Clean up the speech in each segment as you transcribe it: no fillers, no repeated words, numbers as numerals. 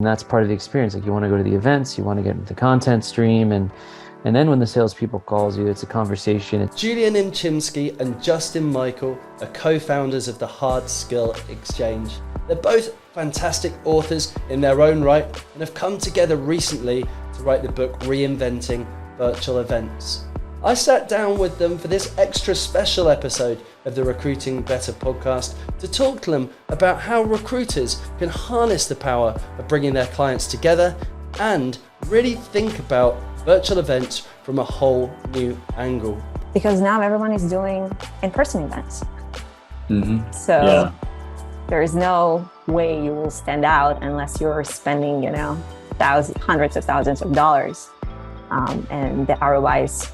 And that's part of the experience. Like, you want to go to the events, you want to get into the content stream, and then when the salespeople calls you, it's a conversation. Julia Nimchinski and Justin Michael are co-founders of the Hard Skill Exchange. They're both fantastic authors in their own right and have come together recently to write the book Reinventing Virtual Events. I sat down with them for this extra special episode of the Recruiting Better podcast to talk to them about how recruiters can harness the power of bringing their clients together and really think about virtual events from a whole new angle. Because now everyone is doing in-person events. So there is no way you will stand out unless you're spending, hundreds of thousands of dollars, and the ROI is,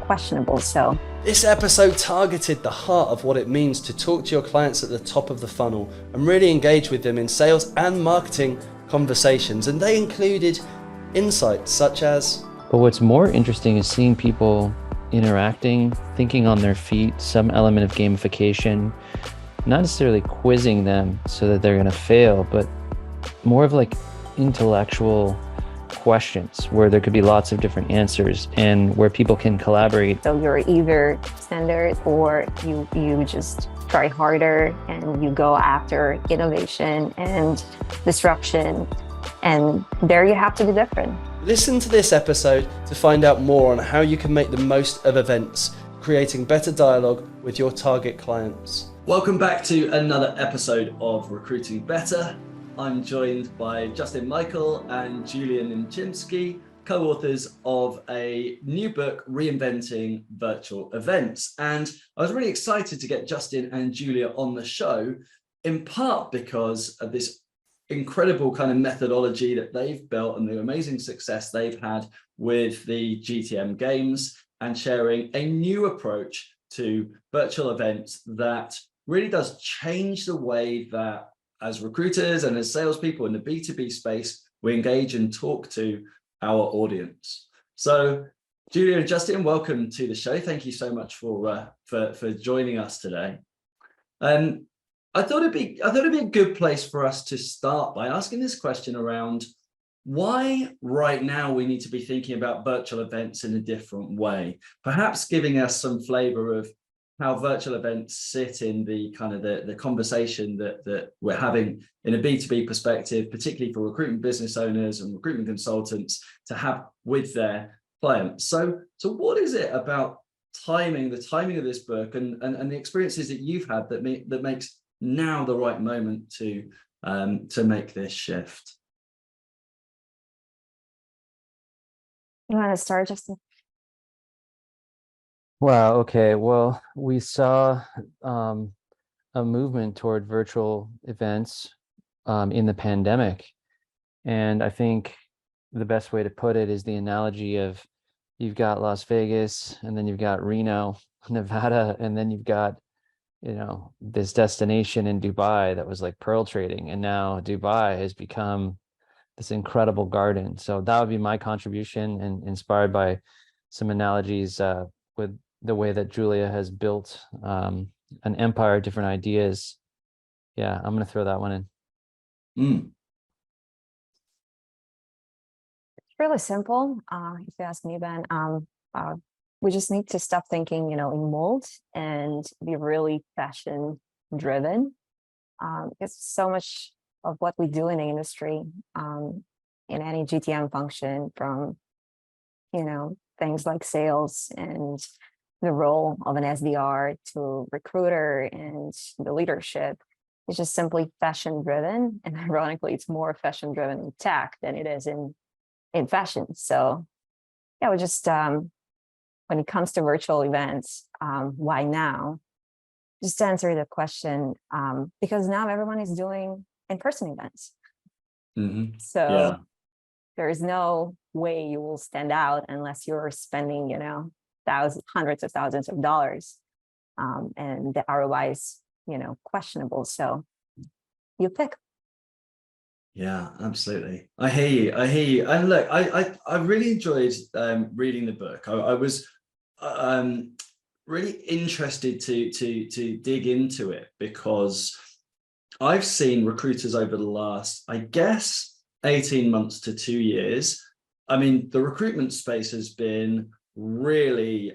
questionable. So this episode targeted the heart of what it means to talk to your clients at the top of the funnel and really engage with them in sales and marketing conversations. And they included insights such as... But what's more interesting is seeing people interacting, thinking on their feet, some element of gamification, not necessarily quizzing them so that they're going to fail, but more of like intellectual questions where there could be lots of different answers and where people can collaborate. So you're either standard or you just try harder and you go after innovation and disruption, and there you have to be different. Listen to this episode to find out more on how you can make the most of events, creating better dialogue with your target clients. Welcome back to another episode of Recruiting Better. I'm joined by Justin Michael and Julia Nimchinski, co-authors of a new book, Reinventing Virtual Events. And I was really excited to get Justin and Julia on the show, in part because of this incredible kind of methodology that they've built and the amazing success they've had with the GTM games, and sharing a new approach to virtual events that really does change the way that as recruiters and as salespeople in the B2B space, we engage and talk to our audience. So Julia and Justin, welcome to the show. Thank you so much for joining us today. I thought it'd be a good place for us to start by asking this question around why right now we need to be thinking about virtual events in a different way, perhaps giving us some flavor of how virtual events sit in the kind of the conversation that we're having in a B2B perspective, particularly for recruitment business owners and recruitment consultants to have with their clients. So what is it about the timing of this book and the experiences that you've had that makes now the right moment to make this shift? You want to start, Justin? Wow. Okay. Well, we saw a movement toward virtual events in the pandemic. And I think the best way to put it is the analogy of you've got Las Vegas, and then you've got Reno, Nevada, and then you've got, this destination in Dubai that was like pearl trading. And now Dubai has become this incredible garden. So that would be my contribution, and inspired by some analogies with the way that Julia has built an empire of different ideas. Yeah, I'm going to throw that one in. It's really simple. If you ask me, Ben, we just need to stop thinking, in molds and be really fashion driven. It's so much of what we do in the industry, in any GTM function, from, things like sales and the role of an SDR to recruiter and the leadership. It's just simply fashion driven. And ironically, it's more fashion driven in tech than it is in fashion. So yeah, we just, when it comes to virtual events, why now? Just to answer the question, because now everyone is doing in-person events. So there is no way you will stand out unless you're spending, hundreds of thousands of dollars, and the ROI is, questionable. So you pick. Yeah, absolutely. I hear you. And look, I really enjoyed reading the book. I was really interested to dig into it because I've seen recruiters over the last, I guess, 18 months to 2 years, I mean, the recruitment space has been really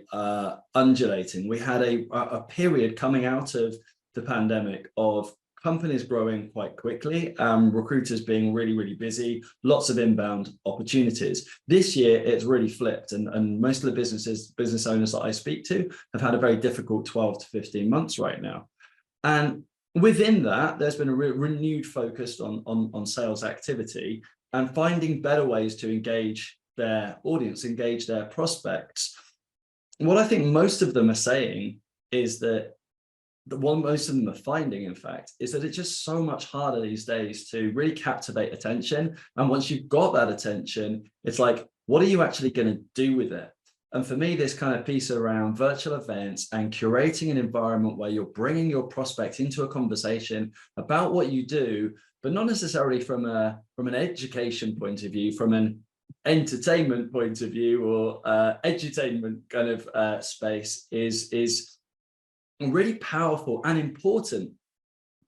undulating. We had a period coming out of the pandemic of companies growing quite quickly, recruiters being really, really busy, lots of inbound opportunities. This year, it's really flipped, and most of the business owners that I speak to have had a very difficult 12 to 15 months right now. And within that, there's been a renewed focus on sales activity and finding better ways to engage their audience, engage their prospects. What I think most of them are saying is that what most of them are finding, in fact, is that it's just so much harder these days to really captivate attention. And once you've got that attention, it's like, what are you actually going to do with it? And for me, this kind of piece around virtual events and curating an environment where you're bringing your prospect into a conversation about what you do, but not necessarily from an education point of view, from an entertainment point of view or edutainment kind of space, is a really powerful and important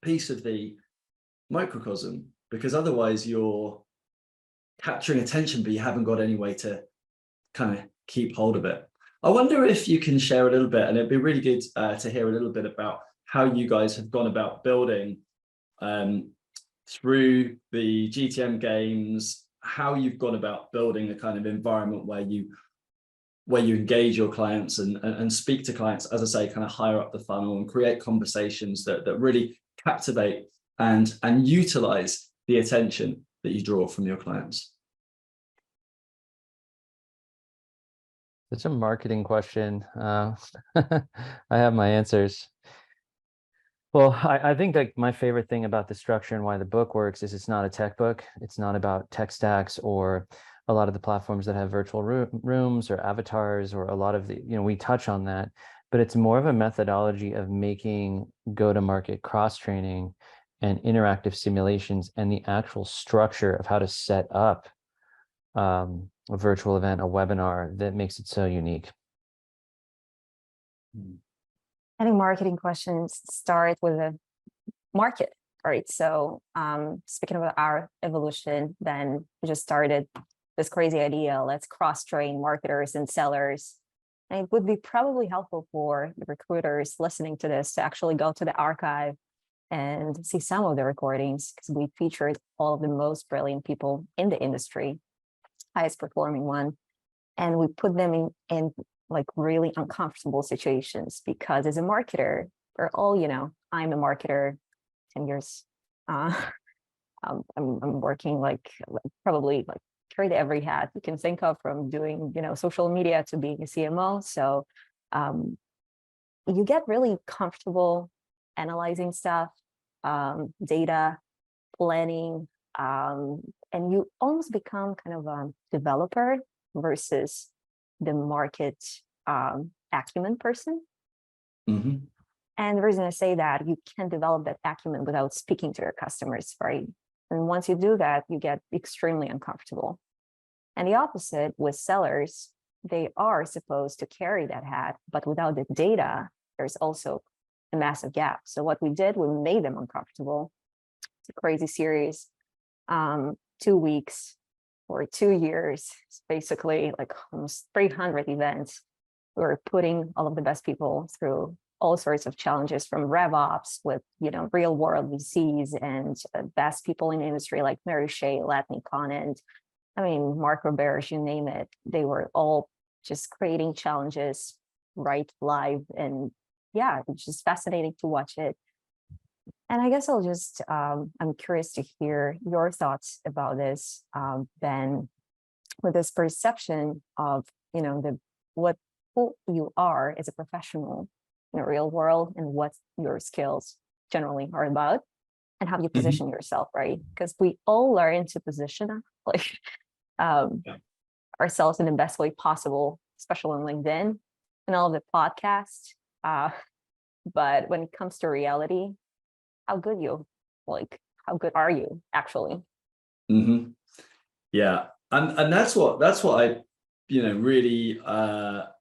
piece of the microcosm, because otherwise you're capturing attention, but you haven't got any way to kind of keep hold of it. I wonder if you can share a little bit, and it'd be really good to hear a little bit about how you guys have gone about building through the GTM games, how you've gone about building a kind of environment where you engage your clients and speak to clients, as I say, kind of higher up the funnel, and create conversations that really captivate and utilize the attention that you draw from your clients. It's a marketing question. I have my answers. Well, I think like my favorite thing about the structure and why the book works is it's not a tech book. It's not about tech stacks or a lot of the platforms that have virtual rooms or avatars, or a lot of the, we touch on that, but it's more of a methodology of making go-to-market cross-training and interactive simulations and the actual structure of how to set up a virtual event, a webinar, that makes it so unique. I think marketing questions start with a market, right? So speaking about our evolution, then we just started this crazy idea, let's cross-train marketers and sellers. And it would be probably helpful for the recruiters listening to this to actually go to the archive and see some of the recordings, because we featured all of the most brilliant people in the industry, highest performing one. And we put them in like really uncomfortable situations, because as a marketer, we're all, I'm a marketer, 10 years. I'm working like probably like carried every hat you can think of, from doing, social media to being a CMO. So you get really comfortable analyzing stuff, data, planning, and you almost become kind of a developer versus the market acumen person. Mm-hmm. And the reason I say that, you can develop that acumen without speaking to your customers, right? And once you do that, you get extremely uncomfortable. And the opposite with sellers, they are supposed to carry that hat, but without the data, there's also a massive gap. So what we did, we made them uncomfortable. It's a crazy series, 2 weeks or 2 years, it's basically like almost 300 events. We were putting all of the best people through all sorts of challenges, from RevOps with, real world VCs and best people in the industry like Mary Shea, Latney Conant, Mark Roberge, you name it. They were all just creating challenges right live. And yeah, it's just fascinating to watch it. And I guess I'll just, I'm curious to hear your thoughts about this, Ben, with this perception of, who you are as a professional in the real world, and what your skills generally are about, and how you position yourself, right? Because we all learn to position ourselves in the best way possible, especially on LinkedIn and all of the podcasts. But when it comes to reality, how good are you actually? Mm-hmm. Yeah, and that's what I, really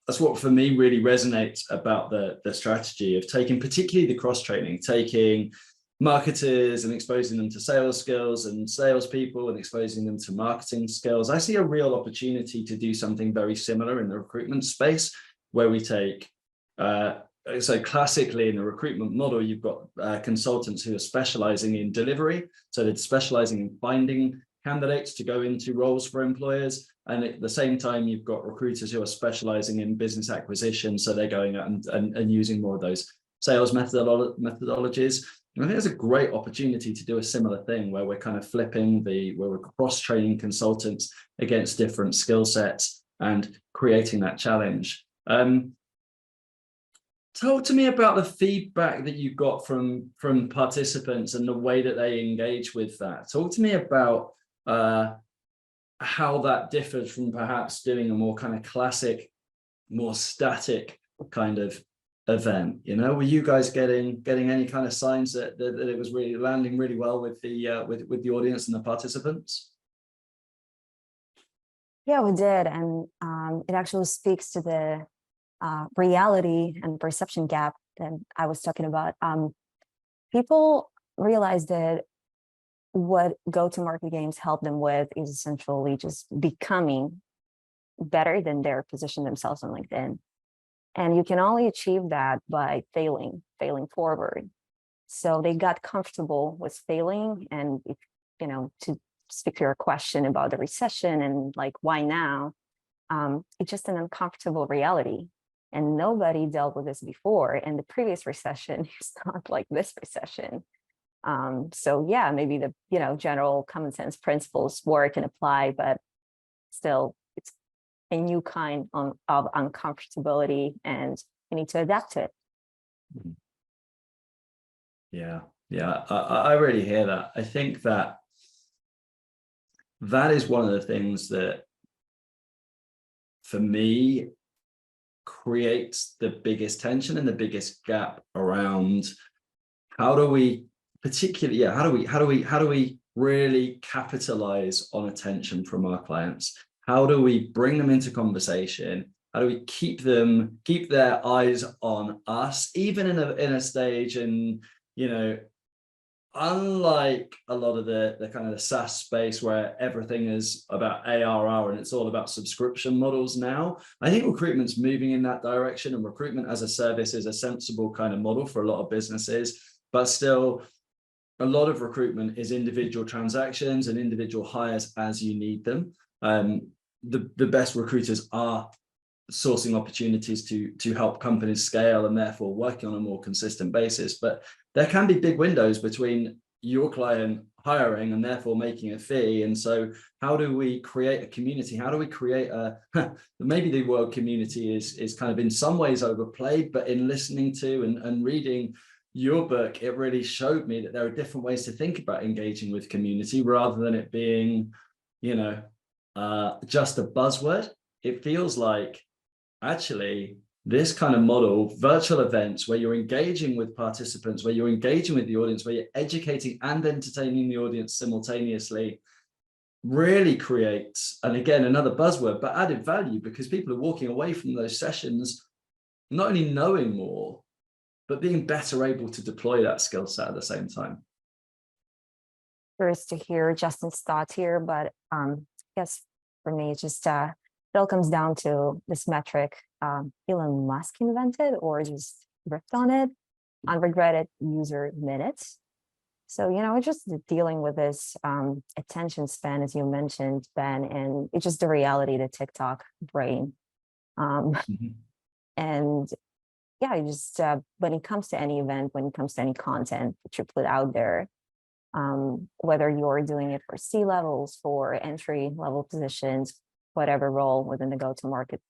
that's what for me really resonates about the strategy of taking, particularly the cross training, taking marketers and exposing them to sales skills and salespeople and exposing them to marketing skills. I see a real opportunity to do something very similar in the recruitment space, where we take, so classically in the recruitment model, you've got consultants who are specializing in delivery. So they're specializing in finding candidates to go into roles for employers. And at the same time, you've got recruiters who are specializing in business acquisition. So they're going out and using more of those sales methodologies. And I think there's a great opportunity to do a similar thing where we're kind of where we're cross-training consultants against different skill sets and creating that challenge. Talk to me about the feedback that you got from participants and the way that they engage with that. Talk to me about how that differs from perhaps doing a more kind of classic, more static kind of event. You know, were you guys getting any kind of signs that it was really landing really well with the audience and the participants? Yeah, we did, and it actually speaks to the reality and perception gap that I was talking about. People realize that what go-to-market games help them with is essentially just becoming better than their position themselves on LinkedIn. And you can only achieve that by failing forward. So they got comfortable with failing. And, if, to speak to your question about the recession and like, why now? It's just an uncomfortable reality. And nobody dealt with this before. And the previous recession is not like this recession. So yeah, maybe the, general common sense principles work and apply, but still it's a new kind of uncomfortability and you need to adapt to it. Yeah. I really hear that. I think that is one of the things that for me creates the biggest tension and the biggest gap around how do we really capitalize on attention from our clients? How do we bring them into conversation? How do we keep their eyes on us, even in a stage? And unlike a lot of the kind of the SaaS space where everything is about ARR and it's all about subscription models now, I think recruitment's moving in that direction, and recruitment as a service is a sensible kind of model for a lot of businesses. But still, a lot of recruitment is individual transactions and individual hires as you need them. The best recruiters are sourcing opportunities to help companies scale and therefore working on a more consistent basis. But there can be big windows between your client hiring and therefore making a fee. And so how do we create a community? How do we create maybe the word community is kind of in some ways overplayed, but in listening to and reading your book, it really showed me that there are different ways to think about engaging with community rather than it being, just a buzzword. It feels like actually this kind of model, virtual events where you're engaging with participants, where you're engaging with the audience, where you're educating and entertaining the audience simultaneously, really creates, and again, another buzzword, but added value, because people are walking away from those sessions not only knowing more, but being better able to deploy that skill set at the same time. First to hear Justin's thoughts here, but I guess for me, it's just it all comes down to this metric Elon Musk invented or just ripped on it, unregretted user minutes. So, we're just dealing with this attention span, as you mentioned, Ben, and it's just the reality, the TikTok brain. And yeah, just when it comes to any event, when it comes to any content that you put out there, whether you're doing it for C-levels, for entry-level positions, whatever role within the go-to-market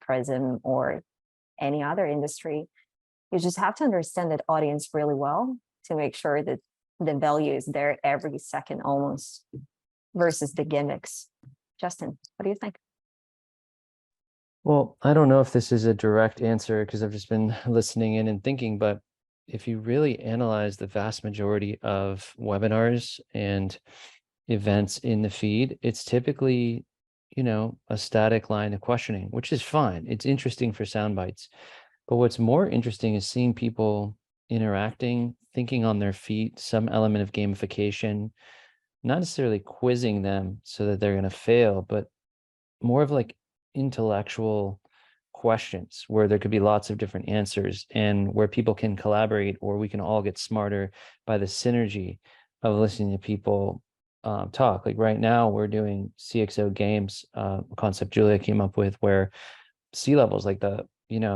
prism or any other industry, you just have to understand that audience really well to make sure that the value is there every second almost versus the gimmicks. Justin, what do you think? Well, I don't know if this is a direct answer because I've just been listening in and thinking, but if you really analyze the vast majority of webinars and events in the feed, it's typically, a static line of questioning, which is fine. It's interesting for sound bites. But what's more interesting is seeing people interacting, thinking on their feet, some element of gamification, not necessarily quizzing them so that they're going to fail, but more of like intellectual questions where there could be lots of different answers and where people can collaborate, or we can all get smarter by the synergy of listening to people talk. Like right now we're doing CXO games, a concept Julia came up with, where C-levels, like the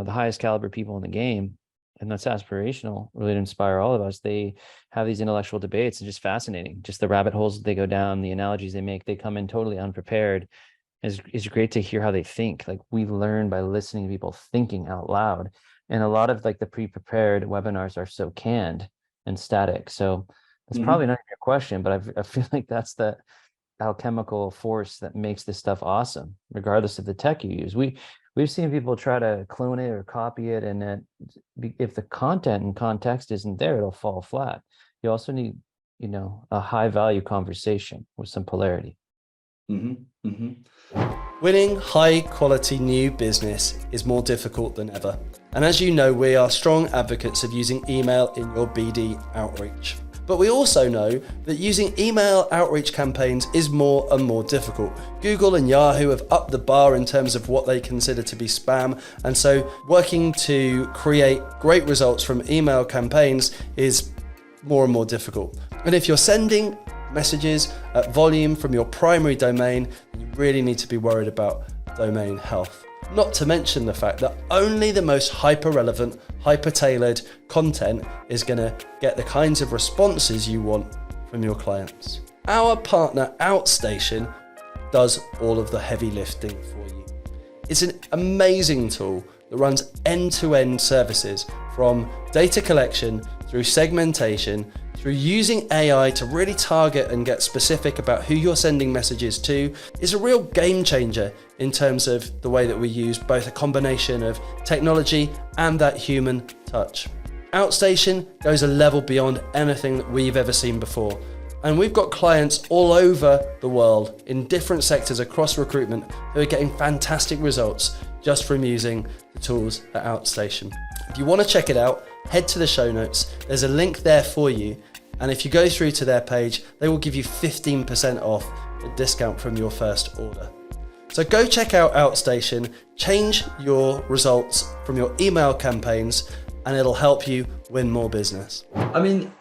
highest caliber people in the game, and that's aspirational, really to inspire all of us. They have these intellectual debates and just fascinating, just the rabbit holes that they go down, the analogies they make. They come in totally unprepared. It's great to hear how they think. Like we learn by listening to people thinking out loud, and a lot of like the pre-prepared webinars are so canned and static. So that's probably not your question, but I feel like that's the alchemical force that makes this stuff awesome, regardless of the tech you use. We've seen people try to clone it or copy it, and then if the content and context isn't there, it'll fall flat. You also need, a high value conversation with some polarity. Winning high quality new business is more difficult than ever. And as you know, we are strong advocates of using email in your BD outreach. But we also know that using email outreach campaigns is more and more difficult. Google and Yahoo have upped the bar in terms of what they consider to be spam, and so working to create great results from email campaigns is more and more difficult. And if you're sending messages at volume from your primary domain, you really need to be worried about domain health. Not to mention the fact that only the most hyper-relevant, hyper-tailored content is going to get the kinds of responses you want from your clients. Our partner Outstation does all of the heavy lifting for you. It's an amazing tool that runs end-to-end services from data collection through segmentation, through using AI to really target and get specific about who you're sending messages to. Is a real game changer in terms of the way that we use both a combination of technology and that human touch. Outstation goes a level beyond anything that we've ever seen before. And we've got clients all over the world in different sectors across recruitment who are getting fantastic results just from using the tools at Outstation. If you want to check it out, head to the show notes. There's a link there for you. And if you go through to their page, they will give you 15% off a discount from your first order. So go check out Outstation, change your results from your email campaigns, and it'll help you win more business. I mean,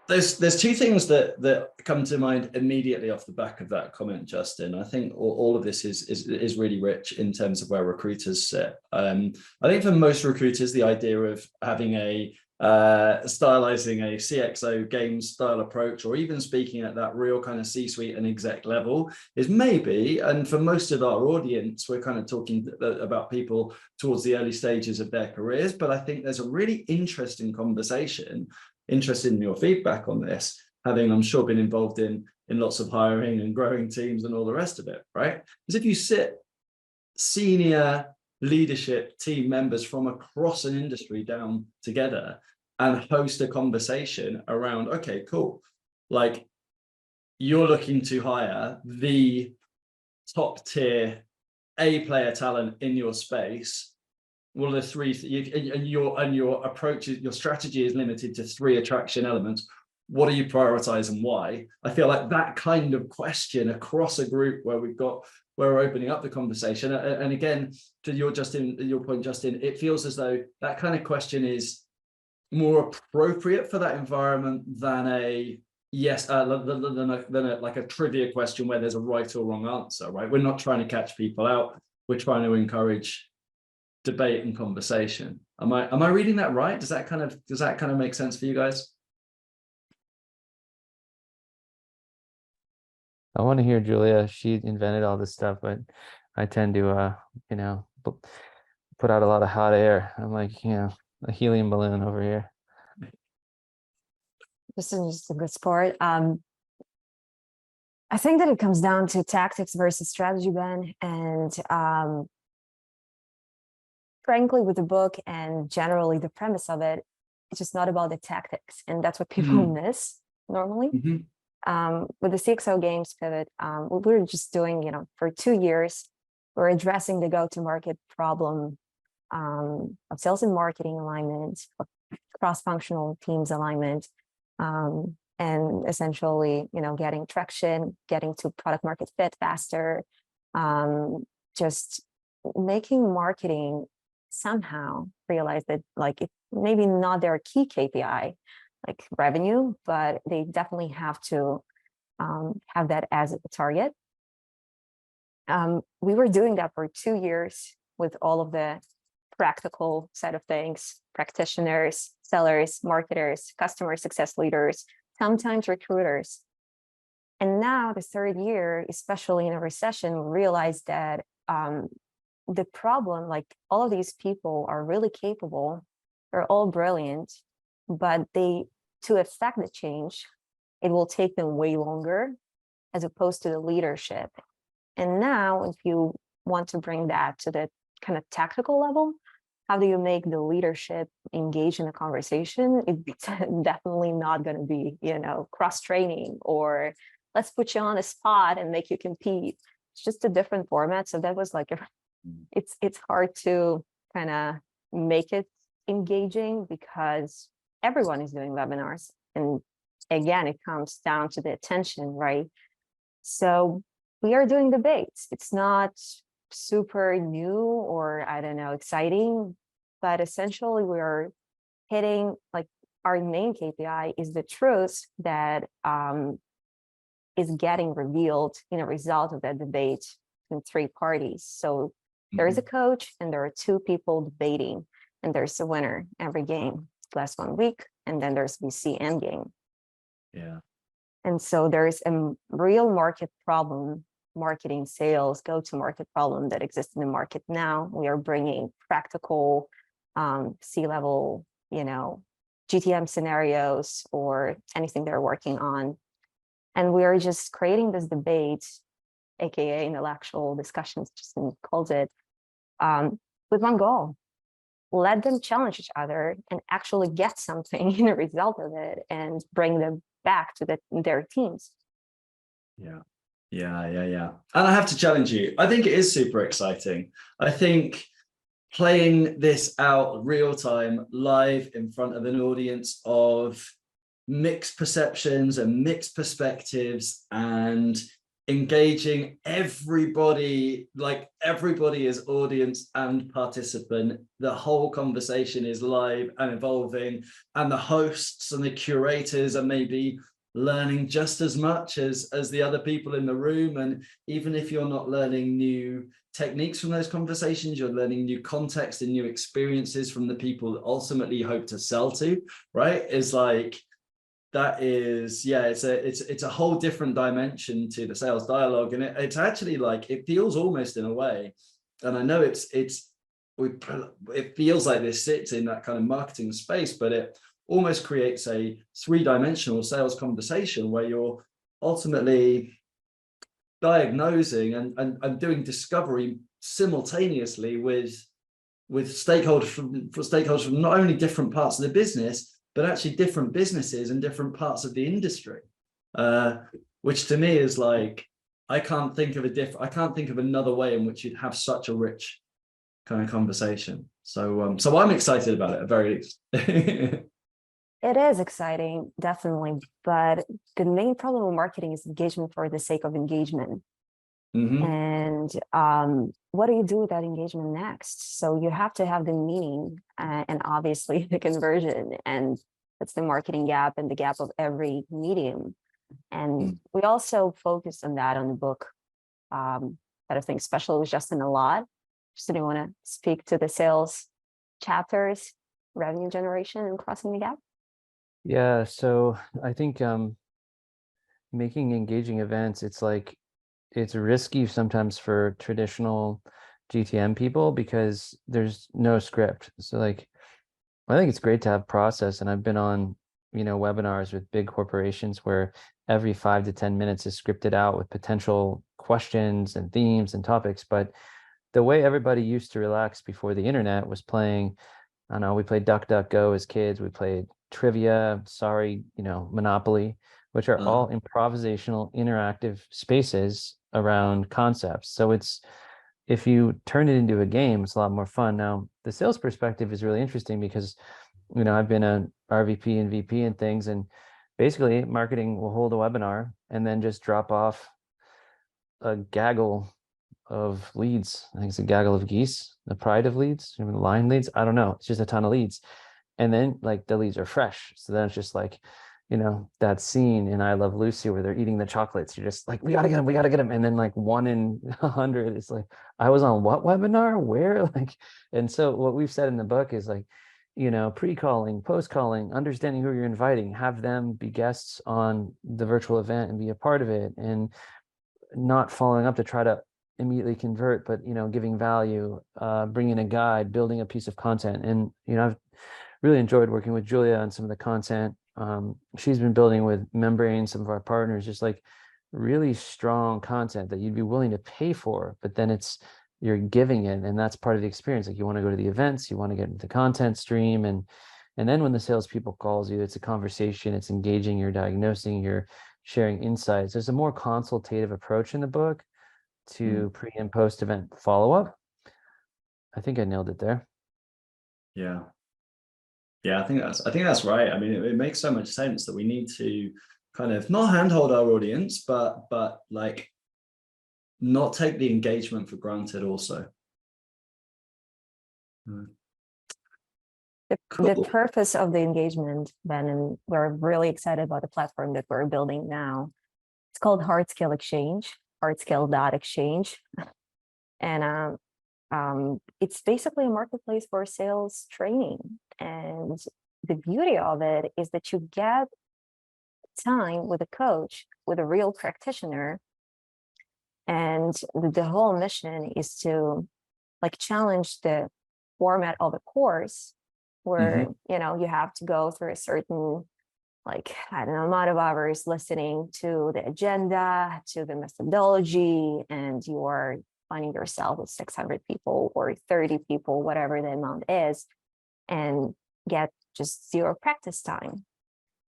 there's two things that come to mind immediately off the back of that comment, Justin. I think all of this is really rich in terms of where recruiters sit. I think for most recruiters, the idea of having stylizing a CXO game style approach, or even speaking at that real kind of C-suite and exec level, is maybe, and for most of our audience, we're kind of talking about people towards the early stages of their careers. But I think there's a really interesting conversation, interested in your feedback on this, having, I'm sure, been involved in lots of hiring and growing teams and all the rest of it, right? Because if you sit senior leadership team members from across an industry down together and host a conversation around, okay, cool, like you're looking to hire the top tier A player talent in your space. Well, the three, and your approach, your strategy is limited to 3 attraction elements. What are you prioritizing? Why? I feel like that kind of question across a group where we're opening up the conversation. And again, to your point, Justin, it feels as though that kind of question is more appropriate for that environment than a like a trivia question where there's a right or wrong answer, right? We're not trying to catch people out. We're trying to encourage debate and conversation. Am I reading that right? Does that kind of make sense for you guys? I want to hear Julia. She invented all this stuff, but I tend to, put out a lot of hot air. I'm like, a helium balloon over here. This is just a good sport. I think that it comes down to tactics versus strategy, Ben. And frankly, with the book and generally the premise of it, it's just not about the tactics. And that's what people miss normally. With the CXO games pivot, what we're just doing, for 2 years, we're addressing the go-to-market problem of sales and marketing alignment, of cross-functional teams alignment, and essentially, getting traction, getting to product market fit faster, just making marketing somehow realize that like it maybe not their key KPI, like revenue, but they definitely have to have that as a target. We were doing that for 2 years with all of the practical side of things, practitioners, sellers, marketers, customer success leaders, sometimes recruiters. And now the third year, especially in a recession, we realized that the problem, like all of these people are really capable, they're all brilliant, but to affect the change, it will take them way longer as opposed to the leadership. And now if you want to bring that to the kind of tactical level, how do you make the leadership engage in the conversation? It's definitely not going to be, cross training or let's put you on a spot and make you compete. It's just a different format. So that was like, it's hard to kind of make it engaging because everyone is doing webinars. And again, it comes down to the attention, right? So we are doing debates. It's not super new or I don't know, exciting, but essentially we're hitting like our main KPI is the truth that is getting revealed in a result of that debate in 3 parties. So there is a coach and there are 2 people debating and there's a winner every game. Last 1 week, and then there's VC end game. Yeah. And so there's a real market problem, marketing, sales, go-to-market problem that exists in the market now. We are bringing practical C-level, GTM scenarios or anything they're working on. And we are just creating this debate, AKA intellectual discussions, just calls it, with one goal. Let them challenge each other and actually get something in a result of it and bring them back to their teams. Yeah. And I have to challenge you. I think it is super exciting. I think playing this out real time, live in front of an audience of mixed perceptions and mixed perspectives and engaging everybody, like everybody is audience and participant. The whole conversation is live and evolving, and the hosts and the curators are maybe learning just as much as the other people in the room. And even if you're not learning new techniques from those conversations, you're learning new context and new experiences from the people that ultimately you hope to sell to, right? Is like, that is, it's a whole different dimension to the sales dialogue. And it's actually like, it feels almost in a way, and I know it feels like this sits in that kind of marketing space, but it almost creates a 3-dimensional sales conversation where you're ultimately diagnosing and doing discovery simultaneously with stakeholders from not only different parts of the business, but actually different businesses and different parts of the industry, which to me is like, I can't think of another way in which you'd have such a rich kind of conversation. So I'm excited about it at very least. It is exciting, definitely. But the main problem with marketing is engagement for the sake of engagement. And what do you do with that engagement next? So you have to have the meaning and obviously the conversion, and that's the marketing gap and the gap of every medium. And we also focus on that on the book that I think especially with Justin a lot. Just do you want to speak to the sales chapters, revenue generation and crossing the gap? Yeah, so I think making engaging events, it's risky sometimes for traditional GTM people because there's no script. So like, I think it's great to have process, and I've been on, webinars with big corporations where every 5 to 10 minutes is scripted out with potential questions and themes and topics. But the way everybody used to relax before the internet was playing, I don't know, we played Duck, Duck, Go as kids. We played trivia, Monopoly, which are all improvisational, interactive spaces around concepts. So if you turn it into a game, it's a lot more fun. Now, the sales perspective is really interesting because I've been a RVP and VP and things, and basically marketing will hold a webinar and then just drop off a gaggle of leads. I think it's a gaggle of geese, the pride of leads, line leads. I don't know. It's just a ton of leads. And then like the leads are fresh. So then it's just like, that scene in I Love Lucy where they're eating the chocolates. You're just like, we gotta get them, we gotta get them. And then like 1 in 100 is like, I was on what webinar? Where? Like, and so what we've said in the book is like, pre-calling, post-calling, understanding who you're inviting, have them be guests on the virtual event and be a part of it, and not following up to try to immediately convert, but giving value, bringing a guide, building a piece of content. And I've really enjoyed working with Julia on some of the content she's been building with Membrane, some of our partners, just like really strong content that you'd be willing to pay for, but then you're giving it, and that's part of the experience. Like you want to go to the events, you want to get into the content stream, and then when the salespeople calls you, it's a conversation, it's engaging, you're diagnosing, you're sharing insights. There's a more consultative approach in the book to pre and post event follow-up. I think I nailed it there. Yeah. Yeah, I think that's right. I mean, it makes so much sense that we need to kind of not handhold our audience, but like not take the engagement for granted also. The purpose of the engagement, Ben, and we're really excited about the platform that we're building now. It's called Hardscale Exchange, hardscale.exchange. And it's basically a marketplace for sales training. And the beauty of it is that you get time with a coach, with a real practitioner. And the whole mission is to like challenge the format of a course where, you have to go through a certain, like, I don't know, amount of hours listening to the agenda, to the methodology, and you are finding yourself with 600 people or 30 people, whatever the amount is, and get just zero practice time.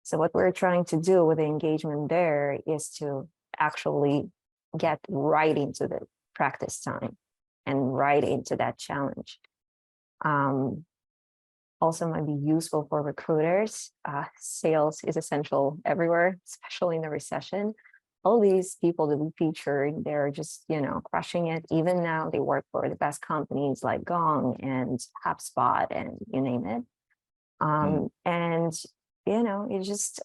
So what we're trying to do with the engagement there is to actually get right into the practice time and right into that challenge. Also might be useful for recruiters. Sales is essential everywhere, especially in the recession. All these people that we featured, they're just, crushing it. Even now they work for the best companies like Gong and HubSpot and you name it. And, it just,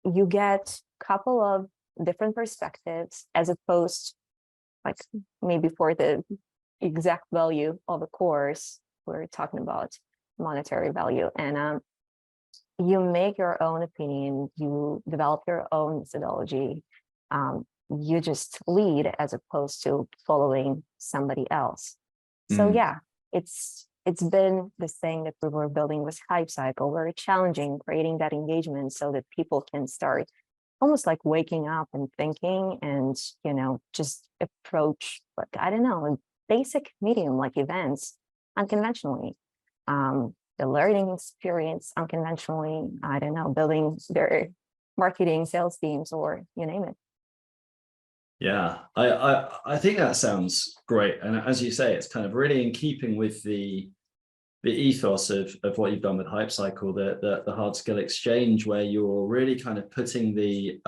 you get a couple of different perspectives as opposed, like maybe for the exact value of a course, we're talking about monetary value. And you make your own opinion, you develop your own methodology, you just lead as opposed to following somebody else. So yeah, it's been this thing that we were building with Hype Cycle, very challenging, creating that engagement so that people can start almost like waking up and thinking and, just approach, like, I don't know, a basic medium like events unconventionally. The learning experience unconventionally, I don't know, building their marketing sales teams or you name it. Yeah, I think that sounds great. And as you say, it's kind of really in keeping with the ethos of what you've done with Hype Cycle, the hard skill exchange, where you're really kind of putting the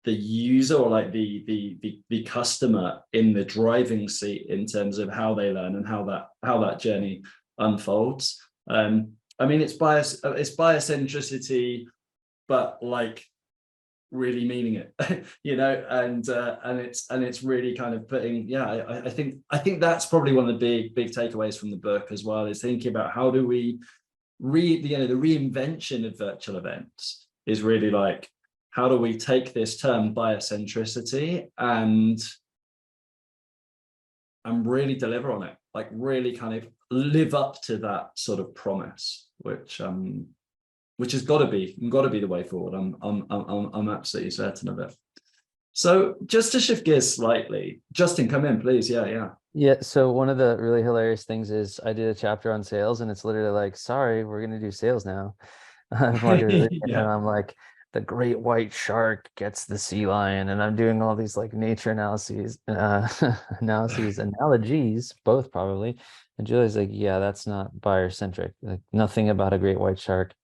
user or like the customer in the driving seat in terms of how they learn and how that journey unfolds. I mean, it's biacentricity, but like really meaning it, and it's really kind of putting, I think that's probably one of the big takeaways from the book as well, is thinking about how do we the reinvention of virtual events is really like, how do we take this term biacentricity and really deliver on it, like really kind of live up to that sort of promise, which has got to be the way forward. I'm absolutely certain of it. So just to shift gears slightly, Justin, come in, please. Yeah. So one of the really hilarious things is I did a chapter on sales, and it's literally like, sorry, we're going to do sales now. And I'm like, the great white shark gets the sea lion, and I'm doing all these like nature analyses, analogies, both probably. And Julie's like, yeah, that's not buyer centric. Like nothing about a great white shark.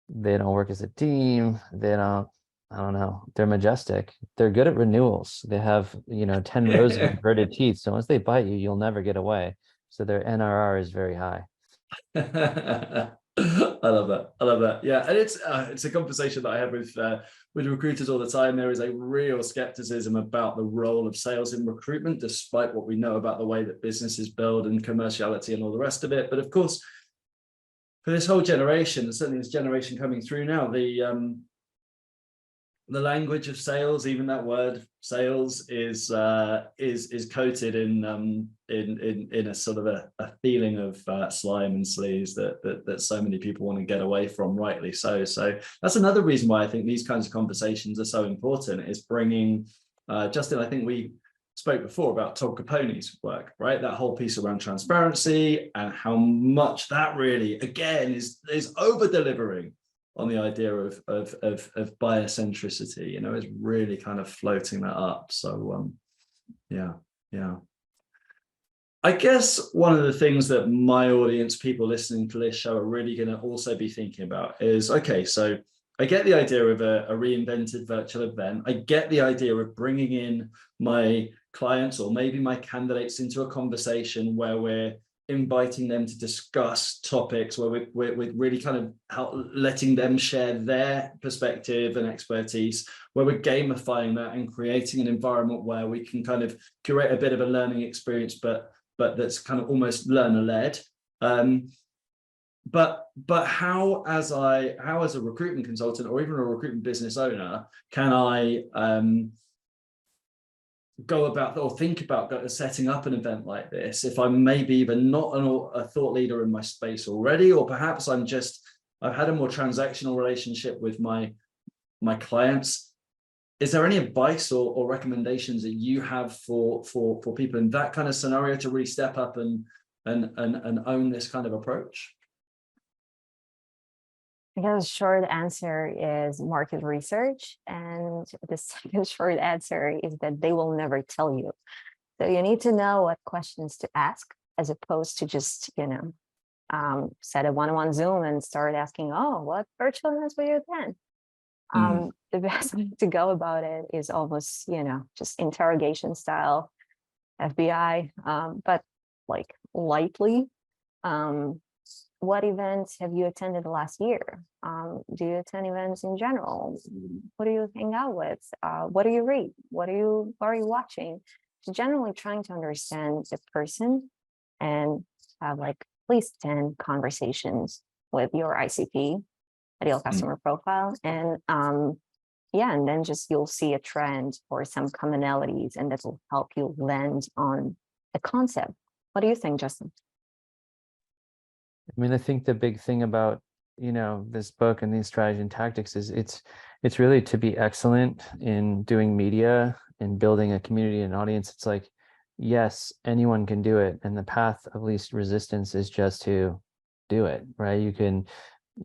They don't work as a team. They don't, I don't know. They're majestic. They're good at renewals. They have, 10 rows of inverted teeth. So once they bite you, you'll never get away. So their NRR is very high. I love that. I love that. Yeah, and it's a conversation that I have with recruiters all the time. There is a real skepticism about the role of sales in recruitment, despite what we know about the way that businesses build and commerciality and all the rest of it. But of course, for this whole generation, certainly this generation coming through now, the language of sales, even that word sales, is coated in a sort of a feeling of slime and sleaze that so many people want to get away from, rightly so. So that's another reason why I think these kinds of conversations are so important, is bringing Justin, I think we spoke before about Todd Capone's work, right? That whole piece around transparency and how much that really, again, is over delivering on the idea of buyer centricity, is really kind of floating that up. So yeah. I guess one of the things that my audience, people listening to this show, are really going to also be thinking about is, okay, so I get the idea of a reinvented virtual event. I get the idea of bringing in my clients or maybe my candidates into a conversation where we're inviting them to discuss topics, where we're really kind of letting them share their perspective and expertise, where we're gamifying that and creating an environment where we can kind of curate a bit of a learning experience, but that's kind of almost learner-led. But how as a recruitment consultant or even a recruitment business owner can I go about or think about setting up an event like this if I'm maybe even not a thought leader in my space already, or perhaps I've had a more transactional relationship with my clients? Is there any advice or recommendations that you have for people in that kind of scenario to really step up and own this kind of approach? I guess the short answer is market research. And the second short answer is that they will never tell you. So you need to know what questions to ask, as opposed to just, set a one-on-one Zoom and start asking, oh, what virtual events will you attend? The best way to go about it is almost, just interrogation style, FBI, but like lightly. What events have you attended the last year? Do you attend events in general? Who do you hang out with? What do you read? What are you watching? So generally trying to understand the person and have like at least 10 conversations with your ICP, ideal customer profile. And and then just you'll see a trend or some commonalities, and that will help you land on a concept. What do you think, Justin? I mean, I think the big thing about, this book and these strategy and tactics is it's really to be excellent in doing media and building a community and audience. It's like, yes, anyone can do it. And the path of least resistance is just to do it, right? You can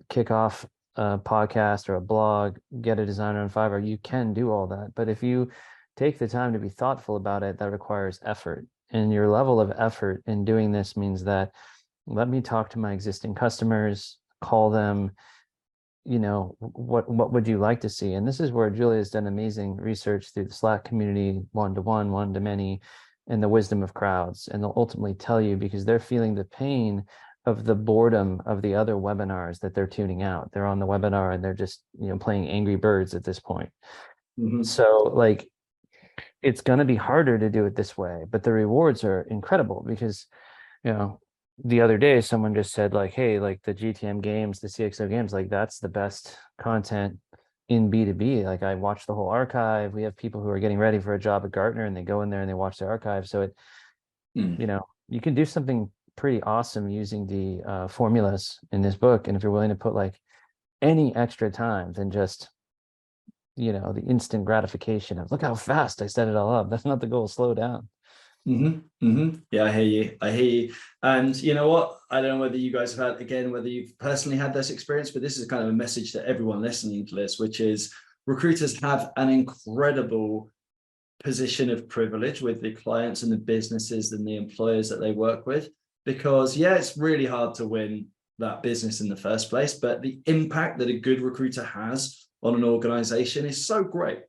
kick off a podcast or a blog, get a designer on Fiverr. You can do all that. But if you take the time to be thoughtful about it, that requires effort. And your level of effort in doing this means that, let me talk to my existing customers, call them, what would you like to see? And this is where Julia has done amazing research through the Slack community, one-to-one, one-to-many, and the wisdom of crowds. And they'll ultimately tell you, because they're feeling the pain of the boredom of the other webinars that they're tuning out. They're on the webinar and they're just, playing Angry Birds at this point. So like, it's going to be harder to do it this way, but the rewards are incredible because, the other day someone just said like, hey, like the GTM games, the CXO games, like that's the best content in B2B. Like I watched the whole archive. We have people who are getting ready for a job at Gartner and they go in there and they watch the archive. So you can do something pretty awesome using the formulas in this book. And if you're willing to put like any extra time than just, the instant gratification of look how fast I set it all up. That's not the goal. Slow down. Yeah, I hear you. I hear you. And you know what? I don't know whether you guys have had, again, whether you've personally had this experience, but this is kind of a message to everyone listening to this, which is recruiters have an incredible position of privilege with the clients and the businesses and the employers that they work with. Because yeah, it's really hard to win that business in the first place, but the impact that a good recruiter has on an organization is so great.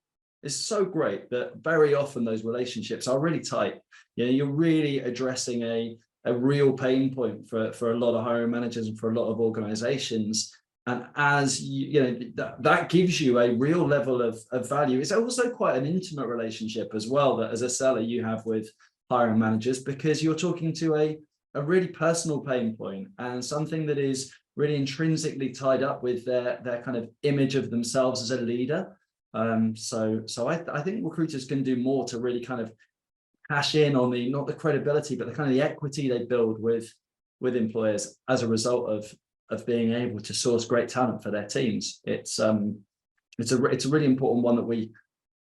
It's so great that very often those relationships are really tight. You know, you're really addressing a real pain point for a lot of hiring managers and for a lot of organizations. And as you know, that gives you a real level of value. It's also quite an intimate relationship as well, that as a seller you have with hiring managers, because you're talking to a really personal pain point and something that is really intrinsically tied up with their kind of image of themselves as a leader. So I think recruiters can do more to really kind of cash in on the, not the credibility, but the kind of the equity they build with employers as a result of being able to source great talent for their teams. It's a really important one that we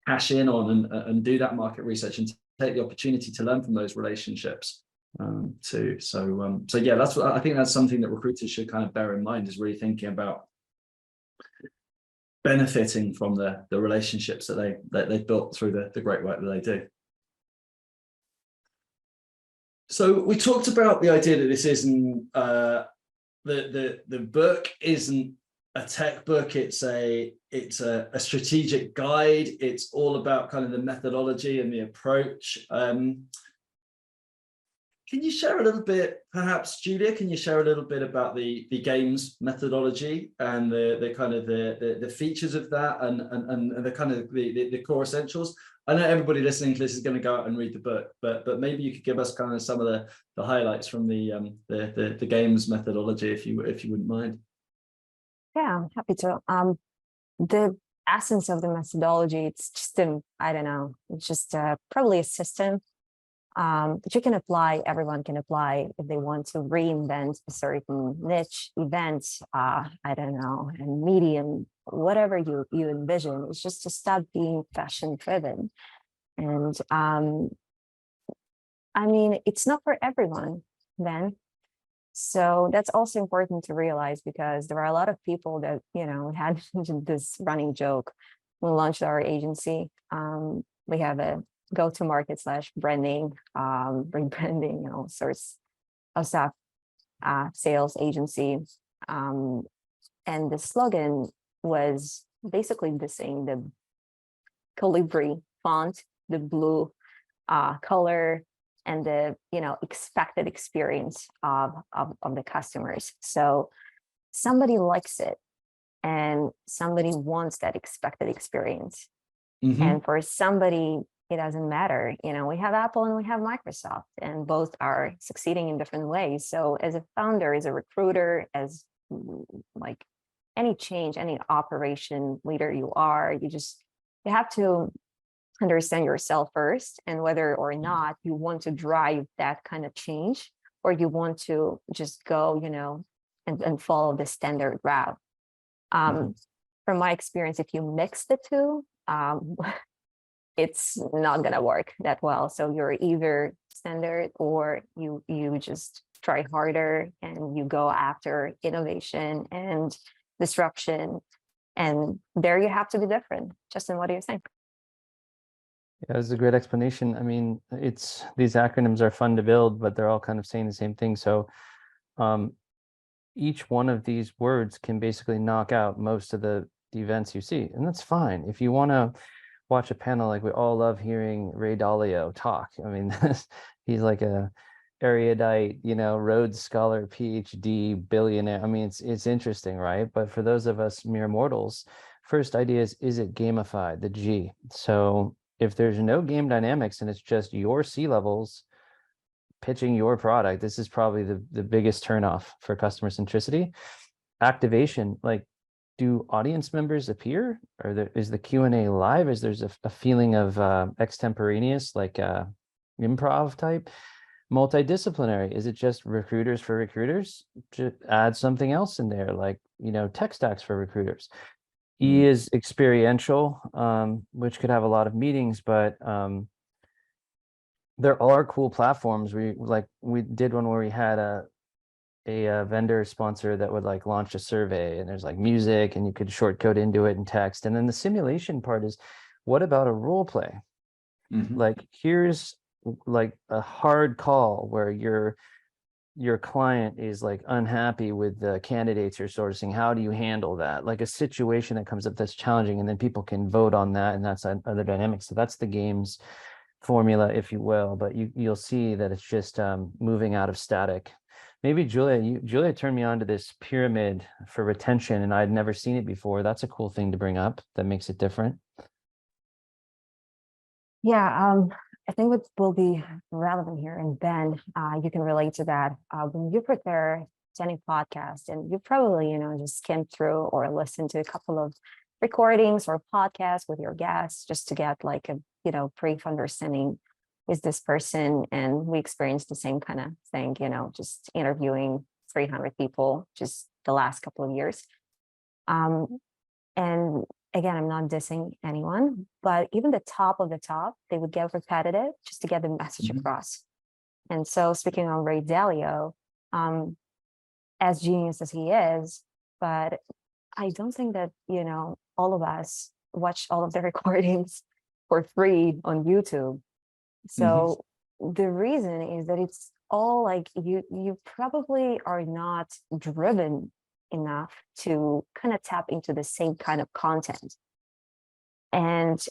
cash in on and do that market research and take the opportunity to learn from those relationships too. So yeah, that's what I think. That's something that recruiters should kind of bear in mind, is really thinking about benefiting from the relationships that they've built through the great work that they do. So we talked about the idea that this isn't the book isn't a tech book. It's a strategic guide. It's all about kind of the methodology and the approach. Can you share a little bit, perhaps, Julia? Can you share a little bit about the games methodology and the kind of the features of that and the kind of the core essentials? I know everybody listening to this is going to go out and read the book, but maybe you could give us kind of some of the highlights from the games methodology, if you wouldn't mind. Yeah, I'm happy to. The essence of the methodology, it's just I don't know, it's just probably a system that you can apply. Everyone can apply if they want to reinvent a certain niche, event, I don't know, and medium, whatever you envision. It's just to stop being fashion driven. And I mean, it's not for everyone then. So that's also important to realize, because there are a lot of people that, you know, had this running joke. We launched our agency. We have a go-to-market / branding, rebranding, and all sorts of stuff, sales agency. And the slogan was basically the same, the calibri font, the blue color, and the, you know, expected experience of the customers. So somebody likes it and somebody wants that expected experience. Mm-hmm. And for somebody, it doesn't matter. You know, we have Apple and we have Microsoft, and both are succeeding in different ways. So as a founder, as a recruiter, as like any change, any operation leader you are, you have to understand yourself first, and whether or not you want to drive that kind of change, or you want to just go, you know, and follow the standard route. From my experience, if you mix the two, it's not going to work that well. So you're either standard, or you just try harder and you go after innovation and disruption. And there you have to be different. Justin, what do you think? Yeah, that's a great explanation. I mean, these acronyms are fun to build, but they're all kind of saying the same thing. So each one of these words can basically knock out most of the events you see, and that's fine. If you want to watch a panel, like we all love hearing Ray Dalio talk. I mean, he's like a erudite, you know, Rhodes Scholar, PhD, billionaire. I mean, it's interesting, right? But for those of us mere mortals, first idea is it gamified, the G. So if there's no game dynamics and it's just your C-levels pitching your product, this is probably the biggest turnoff for customer centricity. Activation, like, do audience members appear? Or is the Q&A live? Is there's a feeling of extemporaneous, like improv type? Multidisciplinary, is it just recruiters for recruiters? Just add something else in there, like, you know, tech stacks for recruiters. E is experiential, which could have a lot of meetings, but there are cool platforms. We did one where we had a vendor sponsor that would like launch a survey, and there's like music and you could short code into it and text. And then the simulation part is, what about a role play? Like here's like a hard call where your client is like unhappy with the candidates you're sourcing. How do you handle that? Like a situation that comes up that's challenging, and then people can vote on that, and that's other dynamics. So that's the game's formula, if you will. But you'll see that it's just moving out of static. Maybe Julia turned me on to this pyramid for retention, and I'd never seen it before. That's a cool thing to bring up that makes it different. Yeah, I think what will be relevant here, and Ben, you can relate to that. When you prepare any podcast, and you probably, just skim through or listen to a couple of recordings or podcasts with your guests just to get like a, brief understanding, is this person? And we experienced the same kind of thing, just interviewing 300 people just the last couple of years. And again, I'm not dissing anyone, but even the top of the top, they would get repetitive just to get the message across. And so speaking on Ray Dalio, as genius as he is, but I don't think that, all of us watch all of the recordings for free on YouTube. So the reason is that it's all like you probably are not driven enough to kind of tap into the same kind of content. And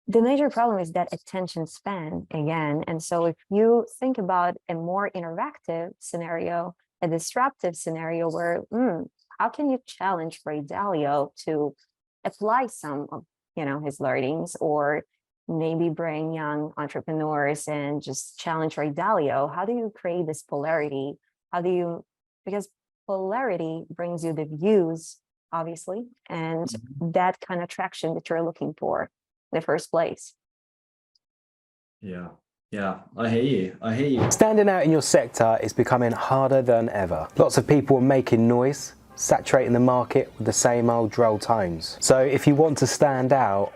the major problem is that attention span again. And so if you think about a more interactive scenario, a disruptive scenario where, how can you challenge Ray Dalio to apply some of, his learnings, or maybe bring young entrepreneurs and just challenge Ray Dalio? How do you create this polarity? Because polarity brings you the views, obviously, and that kind of traction that you're looking for in the first place. Yeah, I hear you. Standing out in your sector is becoming harder than ever. Lots of people are making noise, saturating the market with the same old droll tones. So if you want to stand out,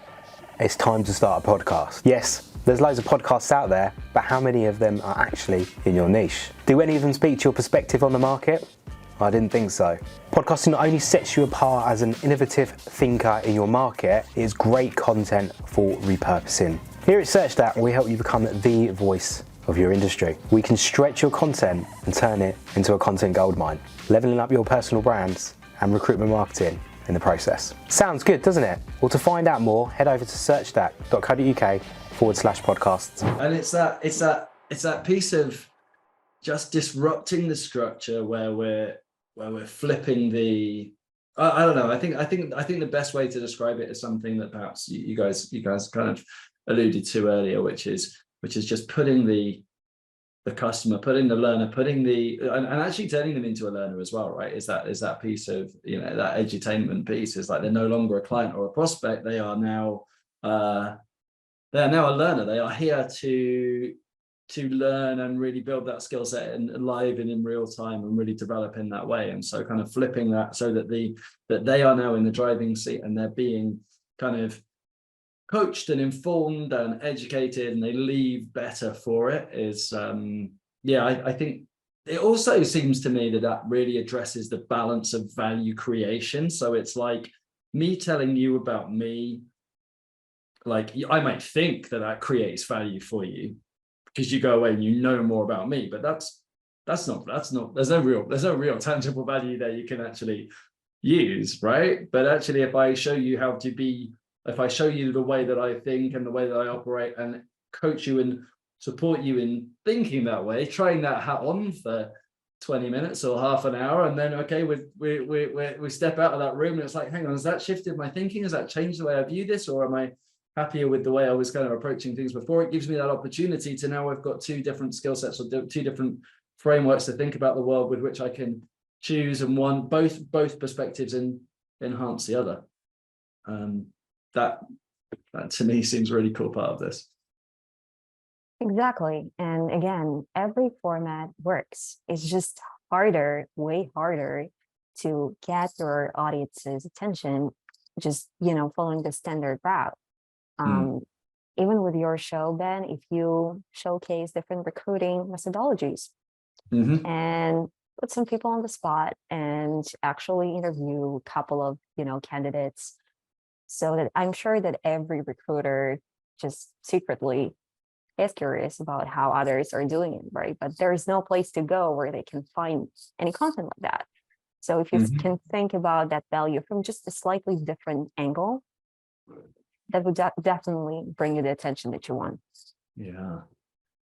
it's time to start a podcast. Yes, there's loads of podcasts out there, but how many of them are actually in your niche? Do any of them speak to your perspective on the market? I didn't think so. Podcasting not only sets you apart as an innovative thinker in your market, it is great content for repurposing. Here at SearchStat, we help you become the voice of your industry. We can stretch your content and turn it into a content goldmine, leveling up your personal brands and recruitment marketing in the process. Sounds good, doesn't it? Well, to find out more, head over to searchstat.co.uk/podcasts. And it's that piece of just disrupting the structure where we're flipping the. I don't know. I think the best way to describe it is something that perhaps you guys kind of alluded to earlier, which is just putting the customer, putting the learner, and actually turning them into a learner as well, right? Is that piece of, that edutainment piece is like they're no longer a client or a prospect. They are now a learner. They are here to learn and really build that skill set and live and in real time and really develop in that way. And so kind of flipping that so that they are now in the driving seat and they're being kind of coached and informed and educated, and they leave better for it is, I think it also seems to me that really addresses the balance of value creation. So it's like me telling you about me, like I might think that creates value for you because you go away and you know more about me, but that's not, there's no real tangible value there you can actually use, right? But actually, if I show you if I show you the way that I think and the way that I operate and coach you and support you in thinking that way, trying that hat on for 20 minutes or half an hour, and then, okay, we step out of that room and it's like, hang on, has that shifted my thinking? Has that changed the way I view this? Or am I happier with the way I was kind of approaching things before? It gives me that opportunity to now I've got two different skill sets or two different frameworks to think about the world with which I can choose, and both perspectives and enhance the other. That to me seems a really cool part of this. Exactly. And again, every format works. It's just harder, way harder to get your audience's attention, just, following the standard route. even with your show, Ben, if you showcase different recruiting methodologies Mhm. and put some people on the spot and actually interview a couple of, candidates, so that I'm sure that every recruiter just secretly is curious about how others are doing it, right? But there's no place to go where they can find any content like that. So if you Mhm. can think about that value from just a slightly different angle, that would definitely bring you the attention that you want. Yeah.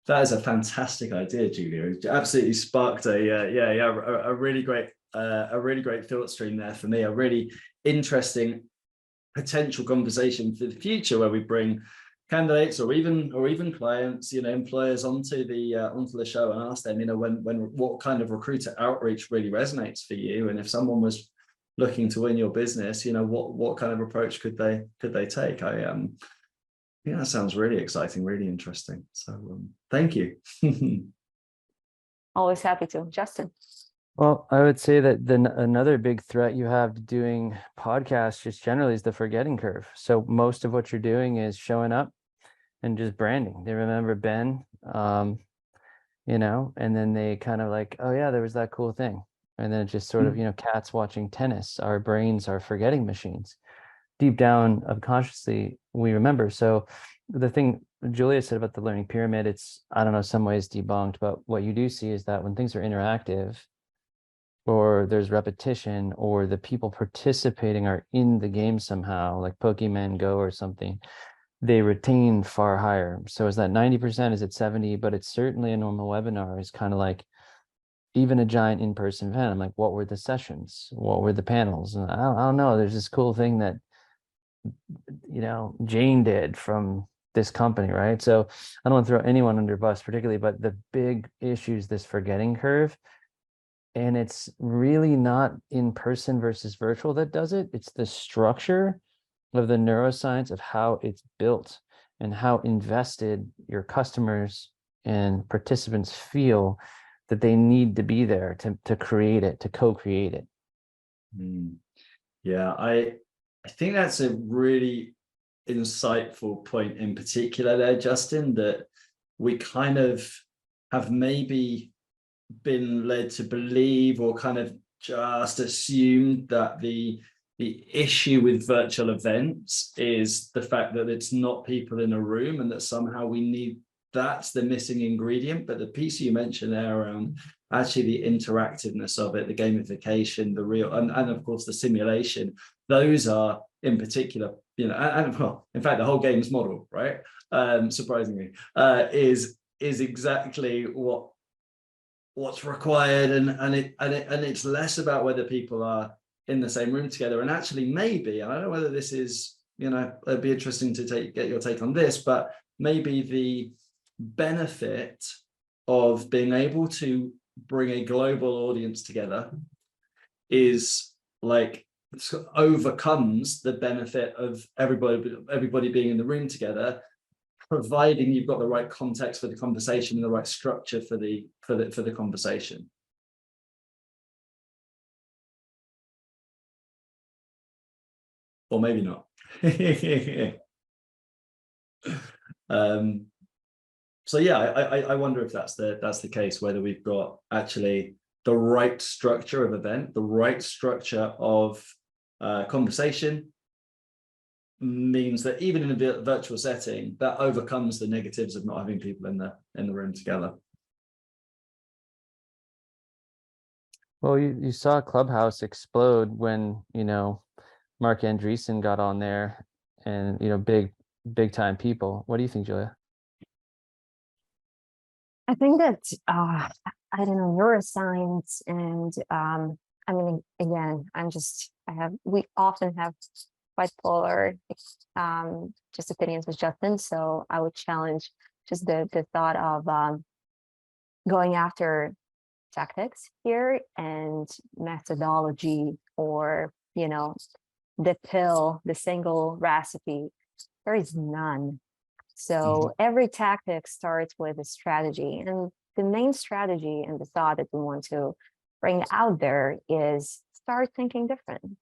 That is a fantastic idea, Julia. It absolutely sparked a really great thought stream there for me. A really interesting potential conversation for the future where we bring candidates or even clients, employers onto the show and ask them, when what kind of recruiter outreach really resonates for you, and if someone was looking to win your business, what kind of approach could they take? Yeah, that sounds really exciting, really interesting. So thank you. Always happy to. Justin. Well, I would say that another big threat you have to doing podcasts just generally is the forgetting curve. So most of what you're doing is showing up and just branding. They remember Ben, and then they kind of like, oh yeah, there was that cool thing. And then it just sort of, cats watching tennis. Our brains are forgetting machines. Deep down unconsciously, we remember. So the thing Julia said about the learning pyramid, it's, I don't know, some ways debunked, but what you do see is that when things are interactive, or there's repetition, or the people participating are in the game somehow, like Pokemon Go or something, they retain far higher. So is that 90%? Is it 70? But it's certainly a normal webinar is kind of like even a giant in-person event. I'm like, what were the sessions? What were the panels? And I don't know. There's this cool thing that, Jane did from this company, right? So I don't want to throw anyone under bus particularly, but the big issue is this forgetting curve. And it's really not in person versus virtual that does it. It's the structure of the neuroscience of how it's built and how invested your customers and participants feel that they need to be there to create it, to co-create it. Yeah, I think that's a really insightful point in particular there, Justin, that we kind of have maybe been led to believe or kind of just assumed that the issue with virtual events is the fact that it's not people in a room and that somehow we need, that's the missing ingredient. But the piece you mentioned there around actually the interactiveness of it, the gamification, the real, and of course the simulation, those are in particular, and well, in fact, the whole games model, right? Surprisingly, is exactly what's required, and it's less about whether people are in the same room together. And actually, maybe, and I don't know whether this is, it'd be interesting to get your take on this, but maybe the benefit of being able to bring a global audience together is like overcomes the benefit of everybody being in the room together, providing you've got the right context for the conversation and the right structure for the conversation. Or maybe not. So yeah, I wonder if that's the case, whether we've got actually the right structure of event, the right structure of conversation, means that even in a virtual setting, that overcomes the negatives of not having people in the room together. Well, you saw Clubhouse explode when, Mark Andreessen got on there and, big time people. What do you think, Julia? I think that I don't know, neuroscience and I mean, again, we often have quite polar just opinions with Justin, so I would challenge just the thought of going after tactics here and methodology, or the single recipe. There is none. So every tactic starts with a strategy, and the main strategy and the thought that we want to bring out there is start thinking different.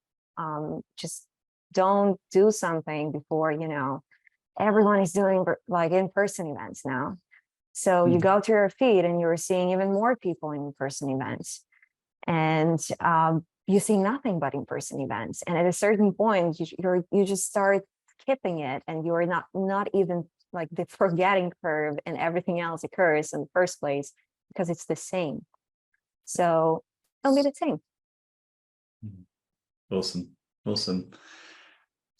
Just don't do something before everyone is doing like in-person events now. So you go to your feed and you're seeing even more people in in-person events, and you see nothing but in-person events. And at a certain point, you just start skipping it, and you're not even like the forgetting curve, and everything else occurs in the first place because it's the same. So don't be the same. Awesome.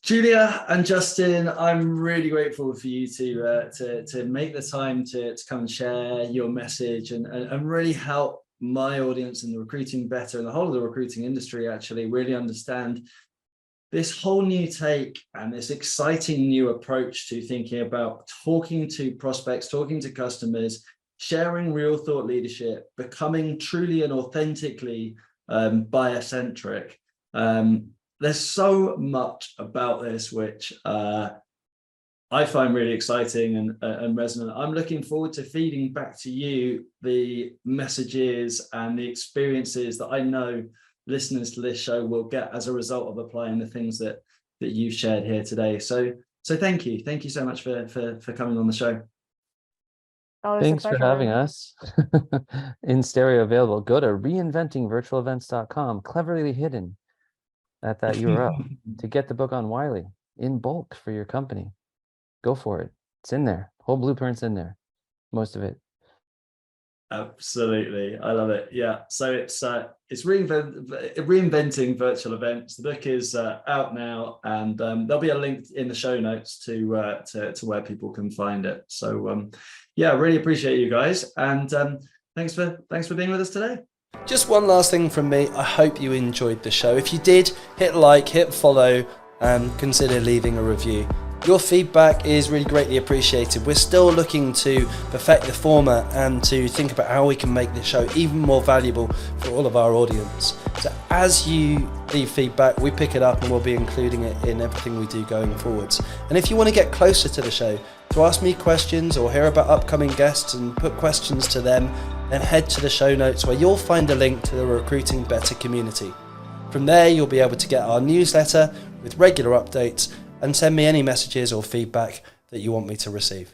Julia and Justin, I'm really grateful for you to make the time to come and share your message and really help my audience and the Recruiting Better and the whole of the recruiting industry actually really understand this whole new take and this exciting new approach to thinking about talking to prospects, talking to customers, sharing real thought leadership, becoming truly and authentically buyer-centric. There's so much about this which I find really exciting and resonant. I'm looking forward to feeding back to you the messages and the experiences that I know listeners to this show will get as a result of applying the things that you've shared here today. So thank you so much for coming on the show. Oh, Thanks for having us. In stereo available. Go to reinventingvirtualevents.com, cleverly hidden at that URL, to get the book on Wiley in bulk for your company. Go for it. It's in there. Whole blueprint's in there. Most of it. Absolutely. I love it. Yeah. So it's Reinventing Virtual Events. The book is out now, and there'll be a link in the show notes to where people can find it. So yeah, really appreciate you guys, and thanks for being with us today. Just one last thing from me. I hope you enjoyed the show. If you did, hit like, hit follow, and consider leaving a review. Your feedback is really greatly appreciated. We're still looking to perfect the format and to think about how we can make this show even more valuable for all of our audience. So as you leave feedback, we pick it up and we'll be including it in everything we do going forwards. And if you want to get closer to the show, to ask me questions or hear about upcoming guests and put questions to them, then head to the show notes where you'll find a link to the Recruiting Better community. From there, you'll be able to get our newsletter with regular updates and send me any messages or feedback that you want me to receive.